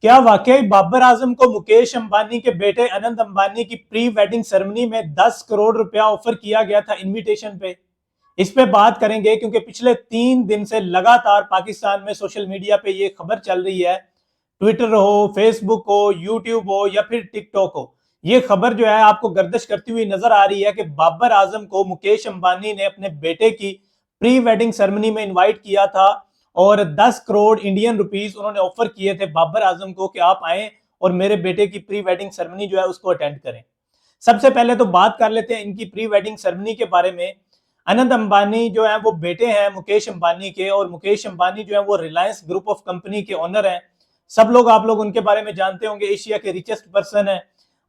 क्या वाकई बाबर आजम को मुकेश अंबानी के बेटे अनंत अंबानी की प्री वेडिंग सेरेमनी में 10 करोड़ रुपया ऑफर किया गया था इनविटेशन पे? इस पे बात करेंगे क्योंकि पिछले 3 दिन से लगातार पाकिस्तान में सोशल मीडिया पे ये खबर चल रही है। ट्विटर हो, फेसबुक हो, यूट्यूब हो या फिर टिकटॉक हो, ये खबर जो है आपको गर्दिश करती हुई नजर आ रही है कि बाबर आजम को मुकेश अंबानी ने अपने बेटे की प्री वेडिंग सेरेमनी में इनवाइट किया था और 10 करोड़ इंडियन रुपीस उन्होंने ऑफर किए थे बाबर आजम को कि आप आए और मेरे बेटे की प्री वेडिंग सेरेमनी जो है उसको अटेंड करें। सबसे पहले तो बात कर लेते हैं इनकी प्री वेडिंग सेरेमनी के बारे में। अनंत अंबानी जो है वो बेटे हैं मुकेश अंबानी के, और मुकेश अंबानी जो है वो रिलायंस ग्रुप ऑफ कंपनी के ओनर हैं। सब लोग, आप लोग उनके बारे में जानते होंगे, एशिया के रिचेस्ट पर्सन है।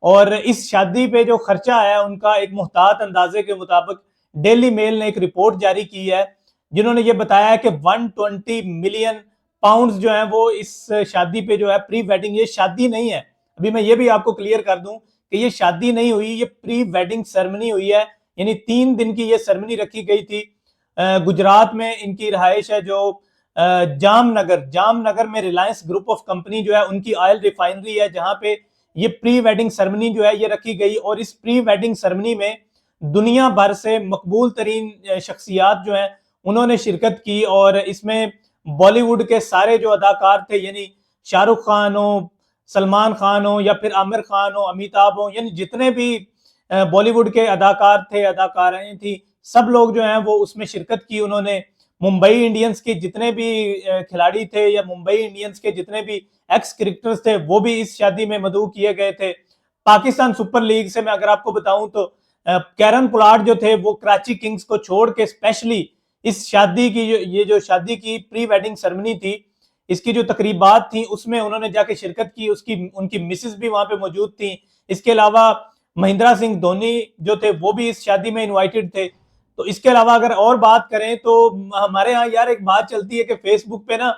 और इस शादी पे जो खर्चा है उनका एक मुहतात अंदाजे के मुताबिक डेली मेल ने एक रिपोर्ट जारी की है जिन्होंने ये बताया है कि 120 मिलियन पाउंड्स जो है वो इस शादी पे जो है प्री वेडिंग, ये शादी नहीं है, अभी मैं ये भी आपको क्लियर कर दूं कि ये शादी नहीं हुई, ये प्री वेडिंग सेरेमनी हुई है। यानी 3 दिन की ये सेरेमनी रखी गई थी। गुजरात में इनकी रहायश है जो जामनगर में रिलायंस ग्रुप ऑफ कंपनी जो है उनकी ऑयल रिफाइनरी है जहां पे ये प्री वेडिंग सेरेमनी जो है ये रखी गई। और इस प्री वेडिंग सेरेमनी में दुनिया भर से मकबूल तरीन शख्सियात जो है उन्होंने शिरकत की और इसमें बॉलीवुड के सारे जो अदाकार थे, यानी शाहरुख खान हो, सलमान खान हो या फिर आमिर खान हो, अमिताभ हो, यानी जितने भी बॉलीवुड के अदाकार थे, अदाकाराएं थी, सब लोग जो हैं वो उसमें शिरकत की उन्होंने। मुंबई इंडियंस के जितने भी खिलाड़ी थे या मुंबई इंडियंस के जितने भी एक्स क्रिकेटर्स थे वो भी इस शादी में मदऊ किए गए थे। पाकिस्तान सुपर लीग से मैं अगर आपको बताऊं तो कैरन पोलार्ड जो थे वो कराची किंग्स को छोड़ के स्पेशली इस शादी की ये जो शादी की प्री वेडिंग सेरेमनी थी, इसकी जो तकरीबात थी उसमें उन्होंने जाके शिरकत की। उसकी उनकी मिसेस भी वहां पे मौजूद थी। इसके अलावा महेंद्र सिंह धोनी जो थे वो भी इस शादी में इनवाइटेड थे। तो इसके अलावा अगर और बात करें तो हमारे यहाँ यार एक बात चलती है कि फेसबुक पे ना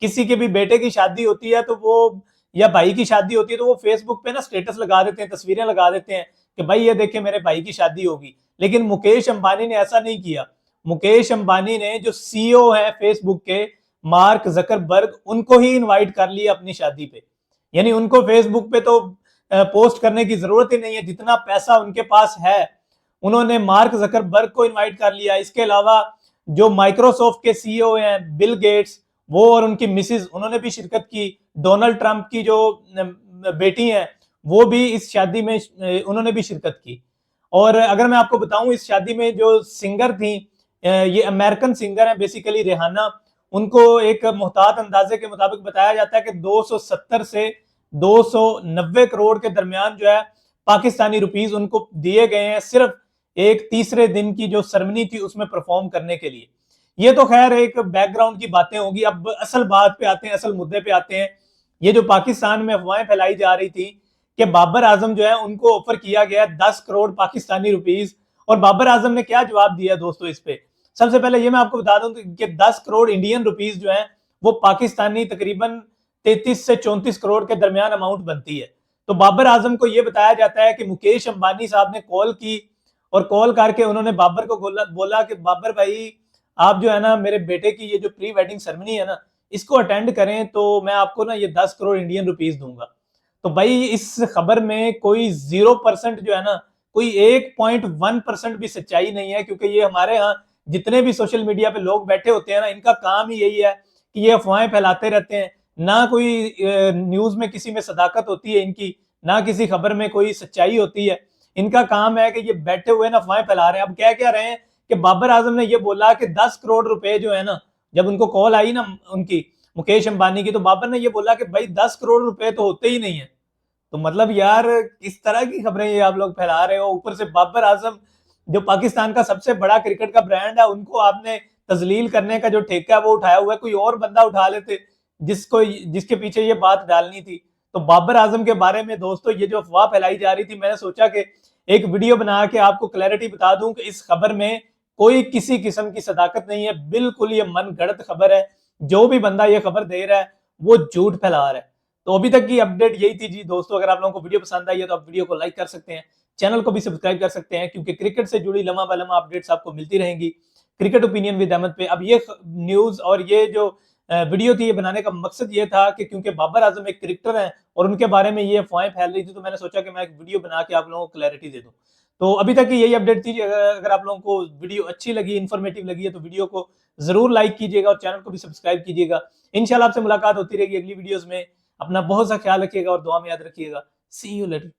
किसी के भी बेटे की शादी होती है तो वो, या भाई की शादी होती है तो वो फेसबुक पे ना स्टेटस लगा देते हैं, तस्वीरें लगा देते हैं कि भाई ये देखे मेरे भाई की शादी होगी। लेकिन मुकेश अंबानी ने ऐसा नहीं किया। मुकेश अंबानी ने जो सीईओ है फेसबुक के, मार्क जकरबर्ग, उनको ही इनवाइट कर लिया अपनी शादी पे। यानी उनको फेसबुक पे तो पोस्ट करने की जरूरत ही नहीं है, जितना पैसा उनके पास है उन्होंने मार्क जकरबर्ग को इनवाइट कर लिया। इसके अलावा जो माइक्रोसॉफ्ट के सीईओ हैं बिल गेट्स, वो और उनकी मिसेज, उन्होंने भी शिरकत की। डोनाल्ड ट्रंप की जो बेटी हैं वो भी इस शादी में उन्होंने भी शिरकत की। और अगर मैं आपको बताऊं इस शादी में जो सिंगर थी, ये अमेरिकन सिंगर है बेसिकली, रेहाना, उनको एक मुहतात अंदाजे के मुताबिक बताया जाता है कि 270 से 290 करोड़ के दरमियान जो है पाकिस्तानी रुपीस उनको दिए गए हैं सिर्फ एक तीसरे दिन की जो सेरेमनी थी उसमें परफॉर्म करने के लिए। ये तो खैर एक बैकग्राउंड की बातें होगी। अब असल बात पे आते हैं, असल मुद्दे पे आते हैं। ये जो पाकिस्तान में अफवाहें फैलाई जा रही थी कि बाबर आजम जो है उनको ऑफर किया गया 10 करोड़ पाकिस्तानी रुपीस, और बाबर आजम ने क्या जवाब दिया दोस्तों इस पे। सबसे पहले ये मैं आपको बता दूं कि 10 करोड़ इंडियन रुपीस जो है वो पाकिस्तानी तकरीबन 33 से 34 करोड़ के दरमियान अमाउंट बनती है। तो बाबर आजम को यह बताया जाता है कि मुकेश अंबानी साहब ने कॉल की और कॉल करके उन्होंने बाबर को बोला कि बाबर भाई, आप जो है ना मेरे बेटे की ये जो प्री वेडिंग सेरेमनी है ना इसको अटेंड करें तो मैं आपको ना ये 10 करोड़ इंडियन रुपीस दूंगा। तो भाई इस खबर में कोई 0% जो है ना, कोई 1.1% भी सच्चाई नहीं है, क्योंकि ये हमारे यहाँ जितने भी सोशल मीडिया पे लोग बैठे होते हैं ना, इनका काम ही यही है कि ये अफवाहें फैलाते रहते हैं। ना कोई न्यूज में किसी में सदाकत होती है इनकी, ना किसी खबर में कोई सच्चाई होती है। इनका काम है कि ये बैठे हुए ना अफवाहें फैला रहे हैं। अब कह क्या रहे हैं कि बाबर आजम ने ये बोला कि 10 करोड़ रुपए जो है ना, जब उनको कॉल आई ना उनकी मुकेश अंबानी की, तो बाबर ने ये बोला कि भाई 10 करोड़ रुपए तो होते ही नहीं है। तो मतलब यार किस तरह की खबरें ये आप लोग फैला रहे हो। ऊपर से बाबर आजम जो पाकिस्तान का सबसे बड़ा क्रिकेट का ब्रांड है, उनको आपने तजलील करने का जो ठेका है वो उठाया हुआ है। कोई और बंदा उठा लेते जिसके पीछे ये बात डालनी थी। तो बाबर आजम के बारे में दोस्तों ये जो अफवाह फैलाई जा रही थी, मैंने सोचा कि एक वीडियो बना के आपको क्लैरिटी बता दूं कि इस खबर में कोई किसी किस्म की सदाकत नहीं है, बिल्कुल ये मन गढ़ंत खबर है। जो भी बंदा ये खबर दे रहा है वो झूठ फैला रहा है। तो अभी तक की अपडेट यही थी जी दोस्तों। अगर आप लोगों को वीडियो पसंद आई है तो आप वीडियो को लाइक कर सकते हैं, चैनल को भी सब्सक्राइब कर सकते हैं, क्योंकि क्रिकेट से जुड़ी लम्हा बलम्हा अपडेट्स आपको मिलती रहेंगी क्रिकेट ओपिनियन विद अहमद पे। अब ये न्यूज और ये जो वीडियो थी, ये बनाने का मकसद ये था कि क्योंकि बाबर आजम एक क्रिकेटर हैं और उनके बारे में ये अफवाहें फैल रही थी, तो मैंने सोचा कि मैं एक वीडियो बना के आप लोगों को क्लैरिटी दे दूं। तो अभी तक की यही अपडेट थी। अगर आप लोगों को वीडियो अच्छी लगी, इन्फॉर्मेटिव लगी है, तो वीडियो को जरूर लाइक कीजिएगा और चैनल को भी सब्सक्राइब कीजिएगा। इंशाल्लाह आपसे मुलाकात होती रहेगी अगली वीडियोस में। अपना बहुत सा ख्याल रखिएगा और दुआ में याद रखिएगा। सी यू लेटर।